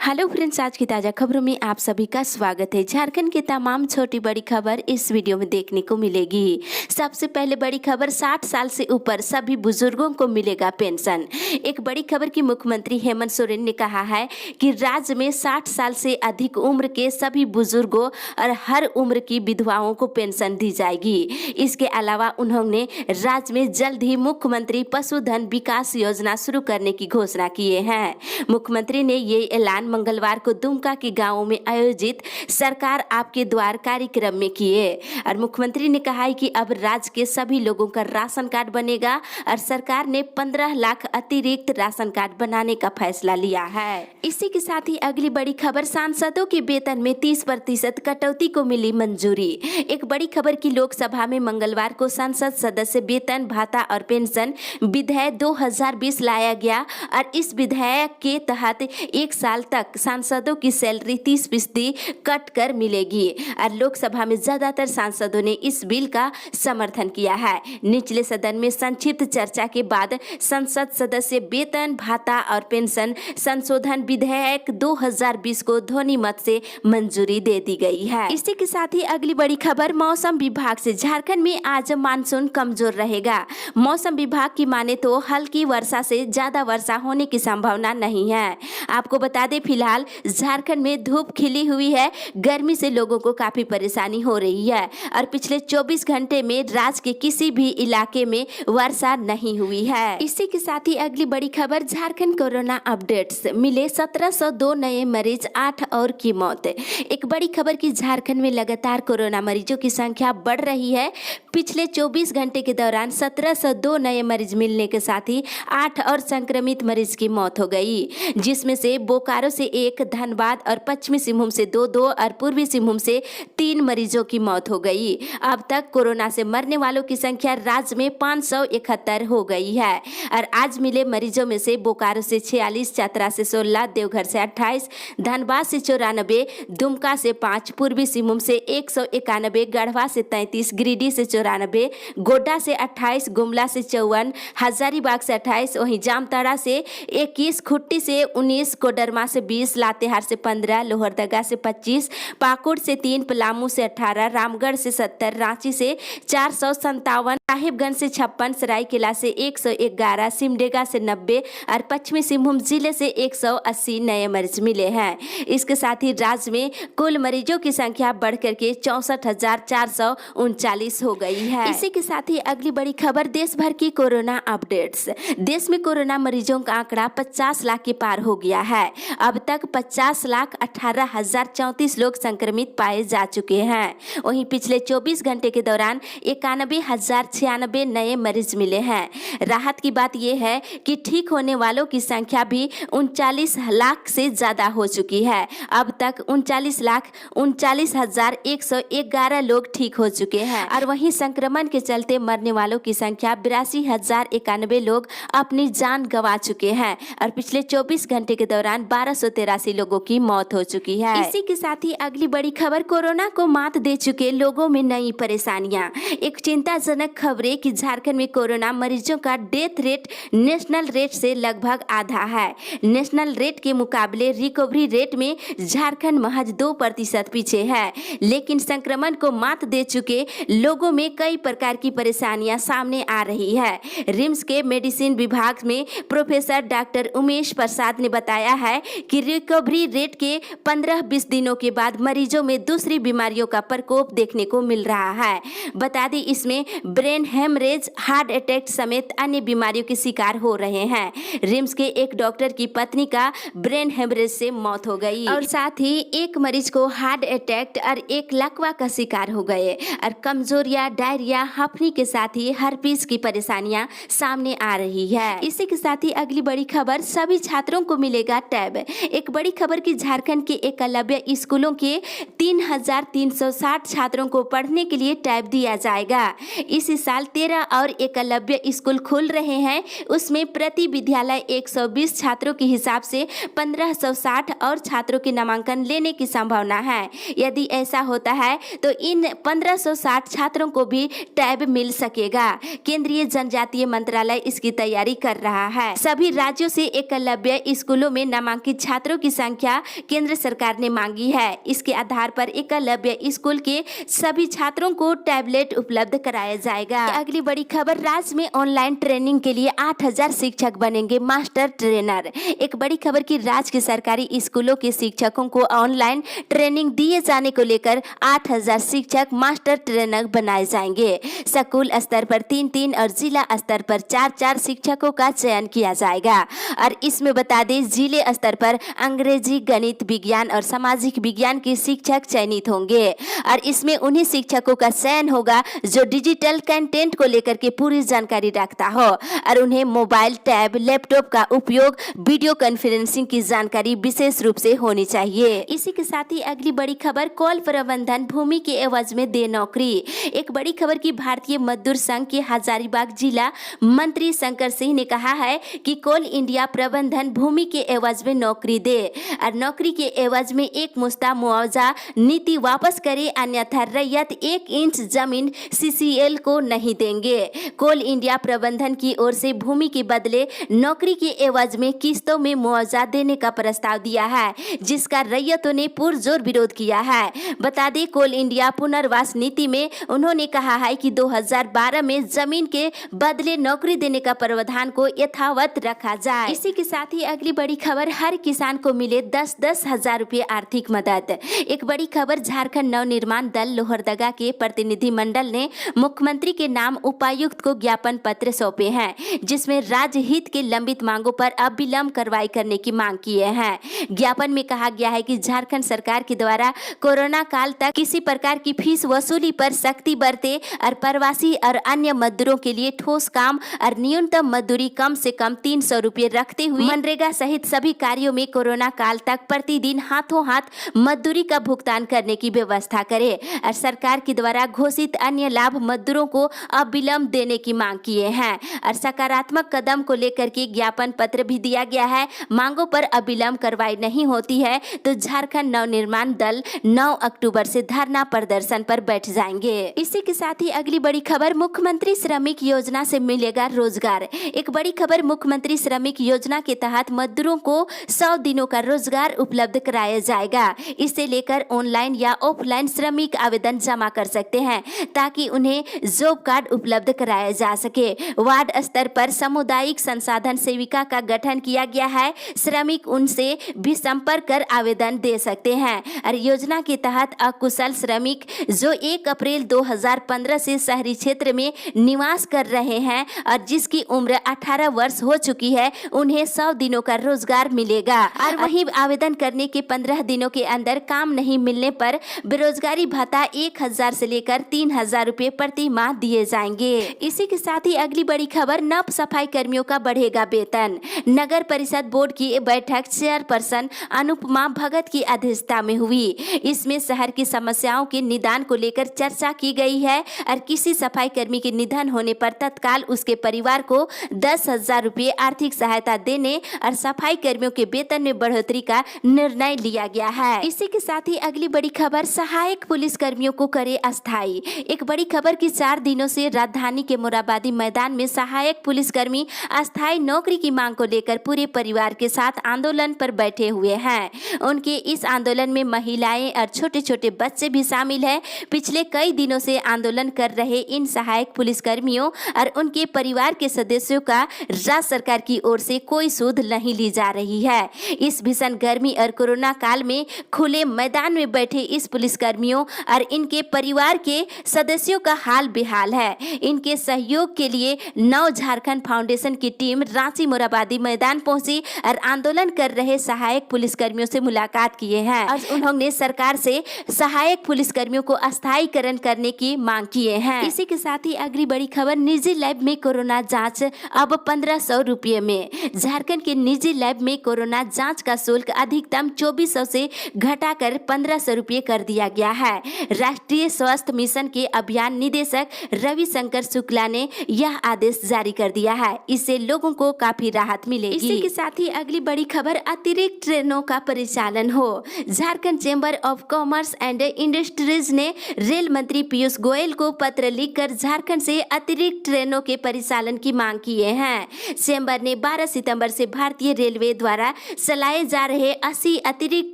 Hello friends, आज की ताज़ा खबरों में आप सभी का स्वागत है। झारखंड की तमाम छोटी बड़ी खबर इस वीडियो में देखने को मिलेगी। सबसे पहले बड़ी खबर, 60 साल से ऊपर सभी बुजुर्गों को मिलेगा पेंशन। एक बड़ी खबर की मुख्यमंत्री हेमंत सोरेन ने कहा है कि राज्य में 60 साल से अधिक उम्र के सभी बुजुर्गों और हर उम्र की विधवाओं को पेंशन दी जाएगी। इसके अलावा उन्होंने राज्य में जल्द ही मुख्यमंत्री पशुधन विकास योजना शुरू करने की घोषणा किए हैं। मुख्यमंत्री ने ये ऐलान मंगलवार को दुमका के गांवों में आयोजित सरकार आपके द्वार कार्यक्रम में किए और मुख्यमंत्री ने कहा है कि अब राज्य के सभी लोगों का राशन कार्ड बनेगा और सरकार ने 15 लाख अतिरिक्त राशन कार्ड बनाने का फैसला लिया है। इसी के साथ ही अगली बड़ी खबर, सांसदों के वेतन में 30% कटौती को मिली मंजूरी। एक बड़ी खबर की लोकसभा में मंगलवार को संसद सदस्य वेतन भत्ता और पेंशन विधेयक 2020 लाया गया और इस विधेयक के तहत एक साल तक सांसदों की सैलरी 30% कट कर मिलेगी और लोकसभा में ज्यादातर सांसदों ने इस बिल का समर्थन किया है। निचले सदन में संक्षिप्त चर्चा के बाद संसद सदस्य वेतन भत्ता और पेंशन संशोधन विधेयक 2020 को ध्वनि मत से मंजूरी दे दी गई है। इसी के साथ ही अगली बड़ी खबर, मौसम विभाग से झारखंड में आज मानसून कमजोर रहेगा। मौसम विभाग की माने तो हल्की वर्षा से ज्यादा वर्षा होने की संभावना नहीं है। आपको बता दें, फिलहाल झारखंड में धूप खिली हुई है। गर्मी से लोगों को काफी परेशानी हो रही है और पिछले 24 घंटे में राज्य के किसी भी इलाके में वर्षा नहीं हुई है। इसी के साथ ही अगली बड़ी खबर, झारखंड कोरोना अपडेट्स, मिले 1702 नए मरीज, 8 और की मौत। एक बड़ी खबर की झारखंड में लगातार कोरोना मरीजों की संख्या बढ़ रही है। पिछले 24 घंटे के दौरान 1702 नए मरीज मिलने के साथ ही 8 और संक्रमित मरीज की मौत हो गई, जिसमें से बोकारो से 1, धनबाद और पश्चिमी सिंहभूम से 2 और पूर्वी सिंहभूम से 3 मरीजों की मौत हो गई। अब तक कोरोना से मरने वालों की संख्या राज्य में 571 हो गई है और आज मिले मरीजों में से बोकारो से 46, चतरा से 16, देवघर से 28, धनबाद से 94, दुमका से 5, पूर्वी सिंहभूम से 191, गढ़वा से 33, गिरिडीह से 94, गोड्डा से 28, गुमला से 54, हजारीबाग से 28, वहीं जामताड़ा से 21, खुट्टी से 19, कोडरमा से 20, लातेहार से 15, लोहरदगा से 25, पाकुड़ से 3, पलामू से 18, रामगढ़ से 70, रांची से 457, साहिबगंज से 56, सरायकेला से 111, सिमडेगा से 90 और पश्चिमी सिंहभूम जिले से 180 नए मरीज मिले हैं। इसके साथ ही राज्य में कुल मरीजों की संख्या बढ़कर के 64,439 हो गई है। इसी के साथ ही अगली बड़ी खबर, देश भर की कोरोना अपडेट्स। देश में कोरोना मरीजों का आंकड़ा 50 लाख के पार हो गया है। अब तक 50,18,034 लोग संक्रमित पाए जा चुके हैं। वहीं पिछले 24 घंटे के दौरान 91,096 नए मरीज मिले हैं। राहत की बात यह है कि ठीक होने वालों की संख्या भी 39 लाख से ज्यादा हो चुकी है। अब तक 39,39,111 लोग ठीक हो चुके हैं और वहीं संक्रमण के चलते मरने वालों की संख्या 82,091 लोग अपनी जान गंवा चुके हैं और पिछले 24 घंटे के दौरान 1283 लोगों की मौत हो चुकी है। इसी के साथ ही अगली बड़ी खबर, कोरोना को मात दे चुके लोगों में नई परेशानियां। एक चिंताजनक खबर है कि झारखंड में कोरोना मरीजों का डेथ रेट नेशनल रेट से लगभग आधा है। नेशनल रेट के मुकाबले रिकवरी रेट में झारखंड महज 2% पीछे है। लेकिन संक्रमण को मात दे चुके लोगों में कई प्रकार की परेशानियां सामने आ रही है। रिम्स के मेडिसिन विभाग में प्रोफेसर डॉक्टर उमेश प्रसाद ने बताया है कि रिकवरी रेट के 15-20 दिनों के बाद मरीजों में दूसरी बीमारियों का प्रकोप देखने को मिल रहा है। बता दें, इसमें ब्रेन हेमरेज, हार्ट अटैक समेत अन्य बीमारियों के शिकार हो रहे हैं। रिम्स के एक डॉक्टर की पत्नी का ब्रेन हेमरेज से मौत हो गई और साथ ही एक मरीज को हार्ट अटैक और एक लकवा का शिकार हो गए और कमजोरिया, डायरिया, हफनी के साथ ही हर्पीस की परेशानियां सामने आ रही है। इसी के साथ ही अगली बड़ी खबर, सभी छात्रों को मिलेगा टैब। एक बड़ी खबर की झारखंड के एकलव्य स्कूलों के 3,360 छात्रों को पढ़ने के लिए टैब दिया जाएगा। इस साल 13 और एकलव्य स्कूल खुल रहे हैं। उसमें प्रति विद्यालय 120 छात्रों के हिसाब से 1560 और छात्रों के नामांकन लेने की संभावना है। यदि ऐसा होता है तो इन 1560 छात्रों को भी टैब मिल सकेगा। केंद्रीय जनजातीय मंत्रालय इसकी तैयारी कर रहा है। सभी राज्यों से एकलव्य स्कूलों में नामांकित छात्रों की संख्या केंद्र सरकार ने मांगी है। इसके आधार पर एकलव्य स्कूल के सभी छात्रों को टैबलेट उपलब्ध कराया जाएगा। अगली बड़ी खबर, राज्य में ऑनलाइन ट्रेनिंग के लिए 8000 शिक्षक बनेंगे मास्टर ट्रेनर। एक बड़ी खबर की राज्य के सरकारी स्कूलों के शिक्षकों को ऑनलाइन ट्रेनिंग दिए जाने को लेकर 8000 शिक्षक मास्टर ट्रेनर बनाए जाएंगे। स्कूल स्तर पर 3-3 और जिला स्तर पर 4-4 शिक्षकों का चयन किया जाएगा। और इसमें बता दें, जिले स्तर पर अंग्रेजी, गणित, विज्ञान और सामाजिक विज्ञान के शिक्षक चयनित होंगे। और इसमें उन्हीं शिक्षकों का चयन होगा जो डिजिटल कंटेंट को लेकर के पूरी जानकारी रखता हो और उन्हें मोबाइल, टैब, लैपटॉप का उपयोग, वीडियो कॉन्फ्रेंसिंग की जानकारी विशेष रूप से होनी चाहिए। इसी के साथ ही अगली बड़ी खबर, कोल प्रबंधन भूमि के एवज में दे नौकरी। एक बड़ी खबर की भारतीय मजदूर संघ के हजारीबाग जिला मंत्री शंकर सिंह ने कहा है कि कोल इंडिया प्रबंधन भूमि के एवज में नौकरी दे और नौकरी के एवज में एक मुश्ता मुआवजा नीति वापस करे, अन्यथा रैयत 1 इंच जमीन सीसीएल को नहीं देंगे। कोल इंडिया प्रबंधन की ओर से भूमि के बदले नौकरी के एवज में किस्तों में मुआवजा देने का प्रस्ताव दिया है, जिसका रैयतों ने पुरजोर विरोध किया है। बता दें, कोल इंडिया पुनर्वास नीति में उन्होंने कहा है कि 2012 में जमीन के बदले नौकरी देने का प्रावधान को यथावत रखा जाए। इसी के साथ ही अगली बड़ी खबर, हर किसान को मिले 10-10 हजार रुपये आर्थिक मदद। एक बड़ी खबर, झारखंड नवनिर्माण दल लोहरदगा के प्रतिनिधि मंडल ने मुख्यमंत्री के नाम उपायुक्त को ज्ञापन पत्र सौंपे हैं, जिसमें राज्य हित के लंबित मांगों पर अविलंब कार्रवाई करने की मांग किए हैं। ज्ञापन में कहा गया है कि झारखंड सरकार के द्वारा कोरोना काल तक किसी प्रकार की फीस वसूली पर सख्ती बरते और प्रवासी और अन्य मजदूरों के लिए ठोस काम और न्यूनतम मजदूरी कम से कम 300 रुपये रखते हुए मनरेगा सहित सभी कार्यों में कोरोना काल तक प्रतिदिन हाथों हाथ मजदूरी का भुगतान करने की व्यवस्था करे और सरकार के द्वारा घोषित अन्य लाभ मजदूरों को अविलंब देने की मांग किए हैं। और सकारात्मक कदम को लेकर के ज्ञापन पत्र भी दिया गया है। मांगों पर अविलंब कार्रवाई नहीं होती है तो झारखंड नवनिर्माण दल 9 अक्टूबर से धरना प्रदर्शन पर बैठ जाएंगे। इसी के साथ ही अगली बड़ी खबर, मुख्यमंत्री श्रमिक योजना से मिलेगा रोजगार। एक बड़ी खबर, मुख्यमंत्री श्रमिक योजना के तहत मजदूरों को 100 दिनों का रोजगार उपलब्ध कराया जाएगा। इसे लेकर ऑनलाइन या ऑफलाइन श्रमिक आवेदन जमा कर सकते हैं ताकि उन्हें जॉब कार्ड उपलब्ध कराया जा सके। वार्ड स्तर पर सामुदायिक संसाधन सेविका का गठन किया गया है। श्रमिक उनसे भी संपर्क कर आवेदन दे सकते हैं। और योजना के तहत अकुशल श्रमिक जो 1 अप्रैल 2015 से शहरी क्षेत्र में निवास कर रहे हैं और जिसकी उम्र 18 वर्ष हो चुकी है, उन्हें 100 दिनों का रोजगार मिलेगा। और वहीं आवेदन करने के 15 दिनों के अंदर काम नहीं मिलने पर बेरोजगारी भत्ता 1000 से लेकर 3000 रुपये प्रति माह दिए जाएंगे। इसी के साथ ही अगली बड़ी खबर, नव सफाई कर्मियों का बढ़ेगा वेतन। नगर परिषद बोर्ड की बैठक चेयरपर्सन अनुपमा भगत की अध्यक्षता में हुई। इसमें शहर की समस्याओं के निदान को लेकर चर्चा की गई है और किसी सफाई कर्मी के निधन होने पर तत्काल उसके परिवार को 10,000 रुपये आर्थिक सहायता देने और सफाई कर्मियों के वेतन में बढ़ोतरी का निर्णय लिया गया है। इसी के साथ ही अगली बड़ी खबर, सहायक पुलिस कर्मियों को करे अस्थायी। एक बड़ी खबर की 4 दिनों से राजधानी के मोराबादी मैदान में सहायक पुलिसकर्मी अस्थायी नौकरी की मांग को लेकर पूरे परिवार के साथ आंदोलन पर बैठे हुए हैं। उनके इस आंदोलन में महिलाएं और छोटे छोटे बच्चे भी शामिल हैं। पिछले कई दिनों से आंदोलन कर रहे इन सहायक पुलिसकर्मियों और उनके परिवार के सदस्यों का राज्य सरकार की ओर से कोई सूद नहीं ली जा रही है। इस भीषण गर्मी और कोरोना काल में खुले मैदान में बैठे इस पुलिसकर्मियों और इनके परिवार के सदस्यों का हाल बेहाल है। इनके सहयोग के लिए नव झारखंड फाउंडेशन की टीम रांची मोराबादी मैदान पहुंची और आंदोलन कर रहे सहायक पुलिसकर्मियों से मुलाकात किए हैं और उन्होंने सरकार से सहायक पुलिसकर्मियों को अस्थायीकरण करने की मांग किए हैं। इसी के साथ ही अगली बड़ी खबर, निजी लैब में कोरोना जांच अब 1500 रुपये में। झारखंड के निजी लैब में कोरोना जांच का शुल्क अधिकतम 2400 से घटाकर 1500 रुपये कर दिया गया है। राष्ट्रीय स्वास्थ्य मिशन के अभियान निदेशक रविशंकर शुक्ला ने यह आदेश जारी कर दिया है। इससे लोगों को काफी राहत मिलेगी। इसी के साथ ही अगली बड़ी खबर, अतिरिक्त ट्रेनों का परिचालन हो। Jharkhand chamber of commerce and industries ने रेल मंत्री पीयूष गोयल को पत्र लिखकर झारखंड से अतिरिक्त ट्रेनों के परिचालन की मांग की है। चेंबर ने 12 सितंबर से भारतीय रेलवे द्वारा चलाए जा रहे 80 अतिरिक्त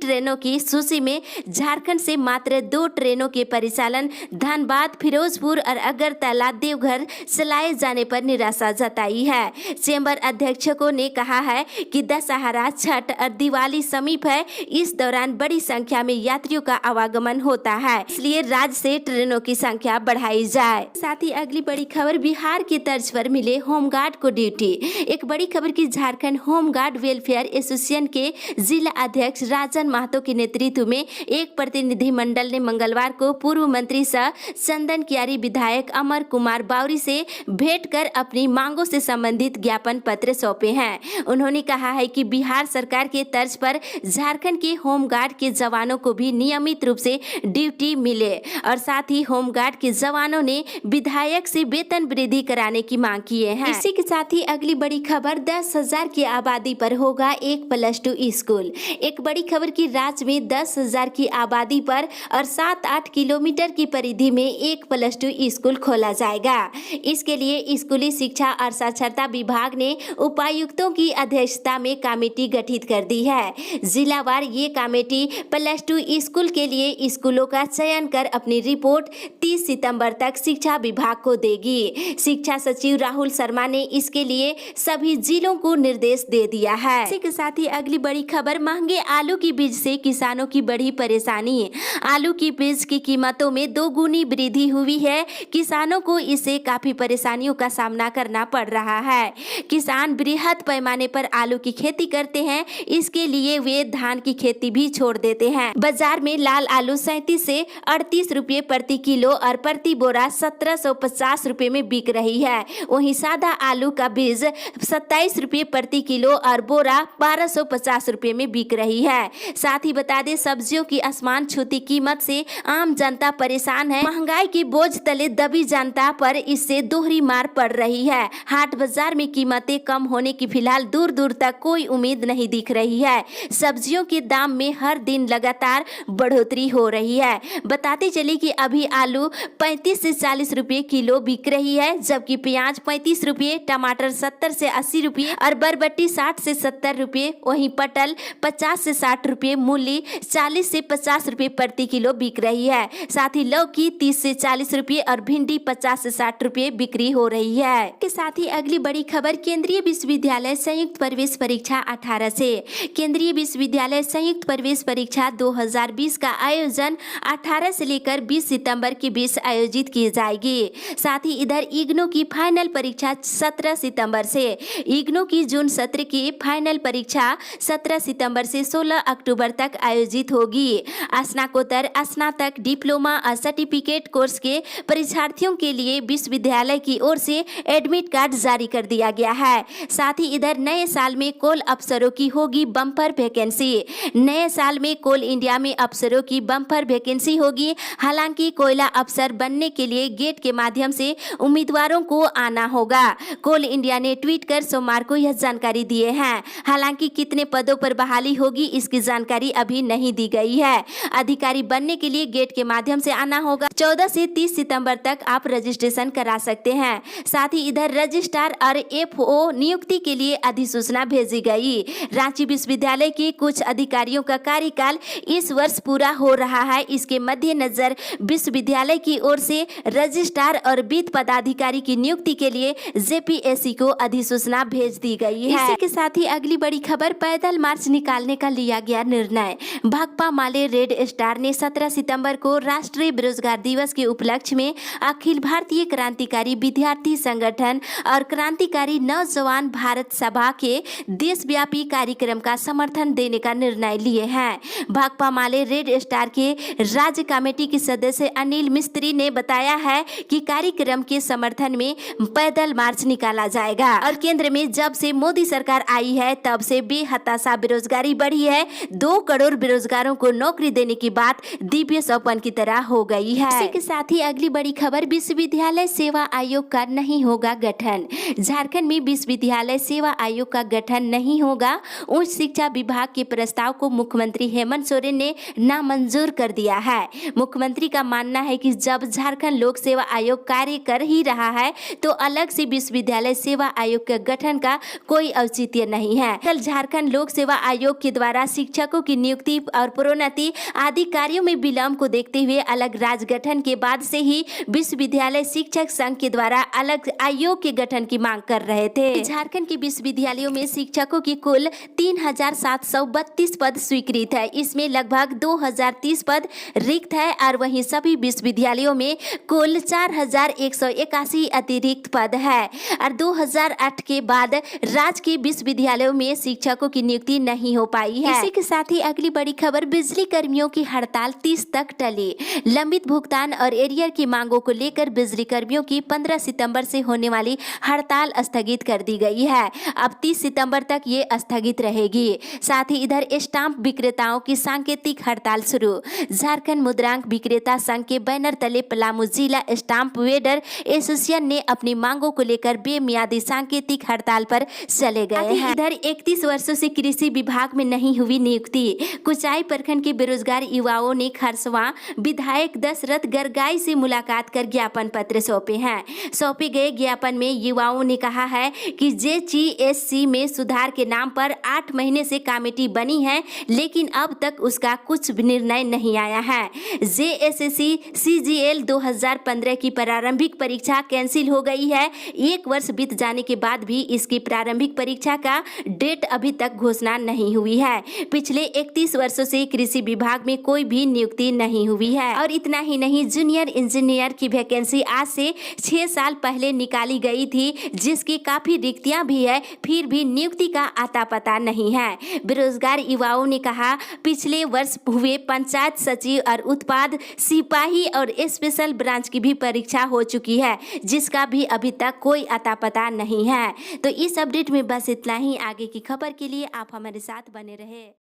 ट्रेनों की सूची में झारखंड से मात्र 2 ट्रेनों के परिचालन धनबाद, फिरोजपुर और अगरतला, देवघर चलाए जाने पर निराशा जताई है। चेंबर अध्यक्षकों ने कहा है कि दशहरा, छठ और दिवाली समीप है। इस दौरान बड़ी संख्या में यात्रियों का आवागमन होता है, इसलिए राज्य से ट्रेनों की संख्या बढ़ाई जाए। साथ ही अगली बड़ी खबर, बिहार की तर्ज पर मिले होमगार्ड को ड्यूटी। एक बड़ी खबर की झारखंड होमगार्ड वेलफेयर एसोसिएशन के जिला अध्यक्ष राजन महतो के नेतृत्व में एक प्रतिनिधिमंडल ने मंगलवार को पूर्व मंत्री सह चंदन कियारी, विधायक अमर कुमार बावरी से भेंट कर अपनी मांगों से संबंधित ज्ञापन पत्र सौंपे हैं। उन्होंने कहा है कि बिहार सरकार के तर्ज पर झारखंड के होमगार्ड के जवानों को भी नियमित रूप से ड्यूटी मिले और साथ ही होमगार्ड के जवानों ने विधायक से वेतन वृद्धि कराने की मांग किए हैं। इसी के साथ ही अगली बड़ी खबर, 10,000 की आबादी पर होगा एक +2 स्कूल। एक बड़ी खबर की राज्य में 10,000 की आबादी पर और 7-8 किलोमीटर की परिधि में एक +2 स्कूल खोला जाएगा। इसके लिए स्कूली शिक्षा और साक्षरता विभाग ने उपायुक्तों की अध्यक्षता में कमेटी गठित कर दी है। जिलावार ये कमेटी +2 स्कूल के लिए स्कूलों का चयन कर अपनी रिपोर्ट 30 सितंबर तक शिक्षा विभाग को देगी। शिक्षा सचिव राहुल शर्मा ने इसके लिए सभी जिलों को निर्देश दे दिया है। इसी के साथ ही अगली बड़ी खबर, महंगे आलू की बीज से किसानों की बड़ी परेशानी। आलू की बीज की कीमतों में 2 गुनी वृद्धि हुई है। किसानों को इससे काफी परेशानियों का सामना करना पड़ रहा है। किसान बृहद पैमाने पर आलू की खेती करते हैं, इसके लिए वे धान की खेती भी छोड़ देते हैं। बाजार में लाल आलू 37 से 38 रुपये प्रति किलो और प्रति बोरा 1750 रुपये में बिक रही है। वहीं सादा आलू का बीज 27 रुपये प्रति किलो और बोरा 1250 रुपये में बिक रही है। साथ ही बता दें, सब्जियों की आसमान छूती कीमत से आम जनता परेशान है। महंगाई के बोझ तले दबी जनता पर इससे दोहरी मार पड़ रही है। हाट बाजार में कीमतें कम होने की फिलहाल दूर दूर तक कोई उम्मीद नहीं दिख रही है। सब्जियों के दाम में हर दिन लगातार बढ़ोतरी हो रही है। बताते चले कि अभी आलू 35 से 40 रुपये किलो बिक रही है, जबकि प्याज 35 रुपये, टमाटर 70 से 80 रुपये और बरबट्टी 60 से 70 रुपये, वहीं पटल 50 से 60 रुपये, मूली 40 से 50 रुपये प्रति किलो बिक रही है। साथ ही लौकी 30 से 40 रुपये और भिंडी 50 से 60 रुपये बिक्री हो रही है। के साथ ही अगली बड़ी खबर, केंद्रीय विश्वविद्यालय संयुक्त प्रवेश परीक्षा 18 से। केंद्रीय विश्वविद्यालय संयुक्त प्रवेश परीक्षा 2020 का आयोजन 18 से लेकर 20 सितंबर के बीच आयोजित की जाएगी। साथ ही इधर इग्नू की फाइनल परीक्षा 17 सितंबर से। इग्नू की जून सत्र की फाइनल परीक्षा 17 सितंबर से 16 अक्टूबर तक आयोजित होगी। स्नातकोत्तर, स्नातक, डिप्लोमा और सर्टिफिकेट कोर्स के परीक्षार्थियों के लिए विश्वविद्यालय की ओर से एडमिट कार्ड जारी कर दिया गया है। साथ ही इधर नए साल में कोल अफसरों की होगी बम्पर वैकेंसी। नए साल में कोल इंडिया में अफसरों की बम्पर वैकेंसी होगी। हालांकि कोयला अफसर बनने के लिए गेट के माध्यम से उम्मीदवारों को आना होगा। कोल इंडिया ने ट्वीट कर सोमवार को यह जानकारी दिए हैं। हालांकि कितने पदों पर बहाली होगी इसकी जानकारी अभी नहीं दी गई है। अधिकारी बनने के लिए गेट के माध्यम से आना होगा। 14 से 30 सितंबर तक आप रजिस्ट्रेशन करा सकते हैं। साथ ही इधर रजिस्ट्रार और एफओ नियुक्ति के लिए अधिसूचना भेजी गई। रांची विश्वविद्यालय के कुछ अधिकारियों का कार्यकाल इस वर्ष पूरा हो रहा है। इसके मद्देनजर विश्वविद्यालय की ओर से रजिस्ट्रार और वित्त पदाधिकारी की नियुक्ति के लिए जेपीएससी को अधिसूचना भेज दी गई है। इसी के साथ ही अगली बड़ी खबर, पैदल मार्च निकालने का लिया गया निर्णय। भाकपा माले रेड स्टार ने 17 सितंबर को राष्ट्रीय बेरोजगार दिवस के उपलक्ष्य में अखिल भारतीय क्रांतिकारी विद्यार्थी संगठन और क्रांतिकारी नौजवान भारत सभा के देशव्यापी कार्यक्रम का समर्थन देने का निर्णय लिए हैं। भाकपा माले रेड स्टार के राज्य कमेटी के सदस्य अनिल मिस्त्री ने बताया है कि कार्यक्रम के समर्थन में पैदल मार्च निकाला जाएगा और केंद्र में जब से मोदी सरकार आई है तब से बेहताशा बेरोजगारी बढ़ी है। 2 करोड़ बेरोजगारों को नौकरी देने की बात दिव्य स्वप्न की तरह हो गई है। इसी के साथ ही अगली बड़ी खबर, विश्वविद्यालय सेवा आयोग का नहीं होगा गठन। झारखंड में विश्वविद्यालय सेवा आयोग का गठन नहीं होगा। उच्च शिक्षा विभाग के प्रस्ताव को मुख्यमंत्री हेमंत सोरेन ने नामंजूर कर दिया है। मुख्यमंत्री का मानना है कि जब झारखंड लोक सेवा आयोग कार्य कर ही रहा है तो अलग से विश्वविद्यालय सेवा आयोग के गठन का कोई औचित्य नहीं है। कल झारखंड झारखंड लोक सेवा आयोग के द्वारा शिक्षकों की नियुक्ति और प्रोन्नति आदि कार्यों में विलम्ब को देखते हुए अलग राज्य गठन के बाद से ही विश्वविद्यालय शिक्षक संघ के द्वारा अलग आयोग के गठन की मांग कर रहे थे। झारखंड के विश्वविद्यालयों में शिक्षकों की कुल 3732 पद स्वीकृत है। इसमें लगभग 2030 पद रिक्त है और वहीं सभी विश्वविद्यालयों में कुल 4181 अतिरिक्त पद है। और 2008 के बाद राज्य के विश्वविद्यालयों में शिक्षकों की नियुक्ति नहीं हो पाई है। इसी के साथ ही अगली बड़ी खबर, बिजली कर्मियों की हड़ताल 30 तक टली। लंबित भुगतान और एरियर की मांगों को लेकर बिजली कर्मियों की 15 सितंबर से होने वाली हड़ताल स्थगित कर दी गई है। अब 30 सितंबर तक ये स्थगित रहेगी। साथ ही इधर स्टाम्प विक्रेताओं की सांकेतिक हड़ताल शुरू। झारखंड मुद्रांक विक्रेता संघ के बैनर तले पलामू जिला स्टाम्प वेडर एसोसिएशन ने अपनी मांगों को लेकर बेमियादी सांकेतिक हड़ताल पर चले गए हैं। इधर 31 वर्षों से कृषि विभाग में नहीं हुई नियुक्ति। कुचाई प्रखंड के बेरोजगार युवाओं ने खरसवां विधायक दशरथ गरगाई से मुलाकात कर ज्ञापन पत्र सौंपे हैं। सौंपे गए ज्ञापन में युवाओं ने कहा है कि जेजीएससी में सुधार के नाम पर 8 महीने से कमेटी बनी है, लेकिन अब तक उसका कुछ भी निर्णय नहीं आया है। जेएसएससी सीजीएल 2015 की प्रारंभिक परीक्षा कैंसिल हो गई है। 1 वर्ष बीत जाने के बाद भी इसकी प्रारंभिक परीक्षा का डेट अभी तक घोषणा नहीं हुई है। पिछले 31 वर्षों से कृषि विभाग में कोई भी नियुक्ति नहीं हुई है। और इतना ही नहीं, जूनियर इंजीनियर की वैकेंसी आज से 6 साल पहले निकाली गई थी, जिसकी काफी रिक्तियां भी है, फिर भी नियुक्ति का आता पता नहीं है। बेरोजगार युवाओं ने कहा, पिछले वर्ष हुए पंचायत सचिव और उत्पाद सिपाही और स्पेशल ब्रांच की भी परीक्षा हो चुकी है, जिसका भी अभी तक कोई आता पता नहीं है। तो इस अपडेट में बस इतना ही। आगे की खबर के लिए आप हमारे साथ बने रहे।